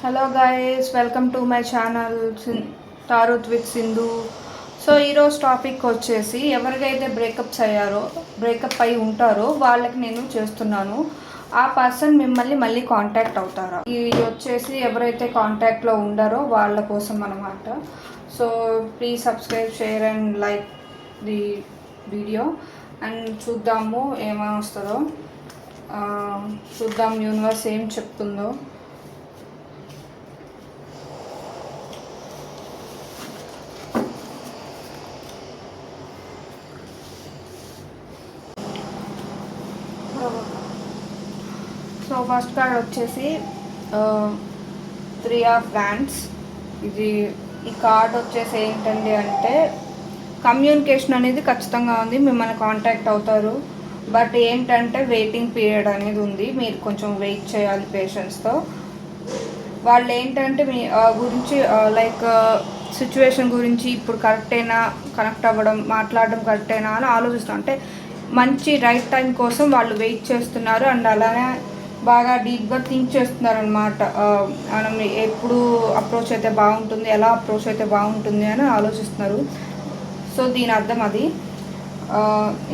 Hello guys, welcome to my channel టారుత్ with Sindhu. So ఈరోజు topic వచ్చేసి ఎవరికైతే బ్రేకప్ అయి ఉంటారో వాళ్ళకి నేను చేస్తున్నాను. ఆ పర్సన్ మిమ్మల్ని మళ్ళీ కాంటాక్ట్ అవుతారా? ఇది వచ్చేసి ఎవరైతే కాంటాక్ట్లో ఉండారో వాళ్ళ కోసం అన్నమాట. So please subscribe, share and like the video. And చూద్దాము ఏమైనా వస్తుందో, చూద్దాం యూనివర్స్ ఏం చెప్తుందో. సో ఫస్ట్ కార్డ్ వచ్చేసి 3 ఆఫ్ వ్యాండ్స్. ఈ కార్డ్ వచ్చేసి ఏంటండి అంటే కమ్యూనికేషన్ అనేది ఖచ్చితంగా ఉంది, మిమ్మల్ని కాంటాక్ట్ అవుతారు. బట్ ఏంటంటే వెయిటింగ్ పీరియడ్ అనేది ఉంది, మీరు కొంచెం వెయిట్ చేయాలి పేషెన్స్తో. వాళ్ళు ఏంటంటే మీ గురించి లైక్ సిచ్యువేషన్ గురించి ఇప్పుడు కరెక్టేనా, కనెక్ట్ అవ్వడం, మాట్లాడడం కరెక్టేనా అని ఆలోచిస్తాం. అంటే మంచి రైట్ టైం కోసం వాళ్ళు వెయిట్ చేస్తున్నారు. అండ్ అలానే బాగా డీప్గా థింక్ చేస్తున్నారు అనమాట. మనం ఎప్పుడు అప్రోచ్ అయితే బాగుంటుంది, ఎలా అప్రోచ్ అయితే బాగుంటుంది అని ఆలోచిస్తున్నారు. సో దీని అర్థం అది.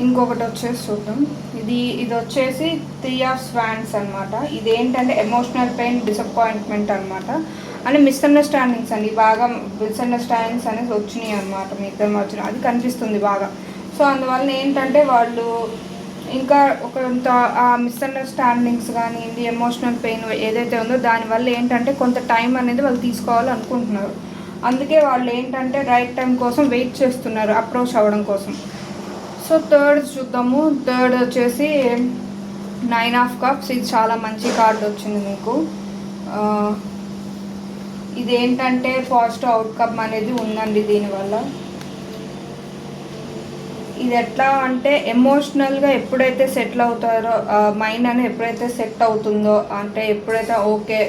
ఇంకొకటి వచ్చేసి చూద్దాం. ఇది వచ్చేసి 3 ఆఫ్ స్వాన్స్ అనమాట. ఇదేంటంటే ఎమోషనల్ పెయిన్, డిసప్పాయింట్మెంట్ అనమాట. అంటే మిస్అండర్స్టాండింగ్స్ అండి, బాగా మిస్అండర్స్టాండింగ్స్ అనేది వచ్చినాయి అనమాట మీ ఇద్దరి మధ్యన, అది కనిపిస్తుంది బాగా. సో అందువల్ల ఏంటంటే వాళ్ళు ఇంకా కొంత ఆ మిస్అండర్స్టాండింగ్స్ కానీ ఎమోషనల్ పెయిన్ ఏదైతే ఉందో దానివల్ల ఏంటంటే కొంత టైం అనేది వాళ్ళు తీసుకోవాలనుకుంటున్నారు. అందుకే వాళ్ళు ఏంటంటే రైట్ టైం కోసం వెయిట్ చేస్తున్నారు అప్రోచ్ అవ్వడం కోసం. సో థర్డ్ చూద్దాము. థర్డ్ వచ్చేసి 9 ఆఫ్ కప్స్. ఇది చాలా మంచి కార్డు వచ్చింది మీకు. ఇదేంటంటే పాజిటివ్ అవుట్కమ్ అనేది ఉందండి దీనివల్ల. ఇది ఎట్లా అంటే ఎమోషనల్గా ఎప్పుడైతే సెటిల్ అవుతారో, మైండ్ అనేది ఎప్పుడైతే సెట్ అవుతుందో, అంటే ఎప్పుడైతే ఓకే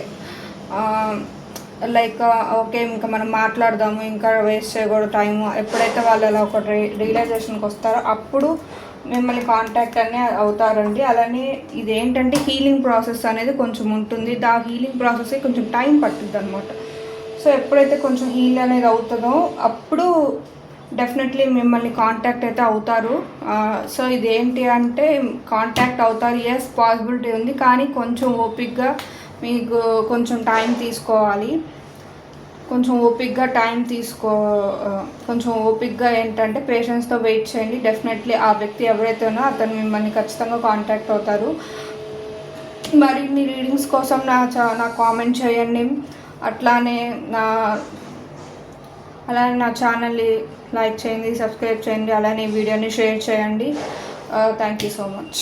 లైక్ ఓకే ఇంకా మనం మాట్లాడదాము, ఇంకా వేస్ట్ చేయకూడదు టైము, ఎప్పుడైతే వాళ్ళు అలా ఒక రియలైజేషన్కి వస్తారో అప్పుడు మిమ్మల్ని కాంటాక్ట్ అనే అవుతారండి. అలానే ఇదేంటంటే హీలింగ్ ప్రాసెస్ అనేది కొంచెం ఉంటుంది. ఆ హీలింగ్ ప్రాసెస్ కొంచెం టైం పట్టుద్ది అనమాట. సో ఎప్పుడైతే కొంచెం హీల్ అనేది అవుతుందో అప్పుడు డెఫినెట్లీ మిమ్మల్ని కాంటాక్ట్ అయితే అవుతారు. సో ఇదేంటి అంటే కాంటాక్ట్ అవుతారు, ఎస్ పాసిబిలిటీ ఉంది, కానీ కొంచెం ఓపిక్గా మీకు కొంచెం టైం తీసుకోవాలి. కొంచెం ఓపిక్గా ఏంటంటే పేషెన్స్తో వెయిట్ చేయండి. డెఫినెట్లీ ఆ వ్యక్తి ఎవరైతే ఉన్నా అతను మిమ్మల్ని ఖచ్చితంగా కాంటాక్ట్ అవుతారు. మరిన్ని రీడింగ్స్ కోసం నా కామెంట్ చేయండి. అలానే నా ఛానల్ని లైక్ చేయండి, సబ్స్క్రైబ్ చేయండి, అలానే ఈ వీడియోని షేర్ చేయండి. Thank you so much.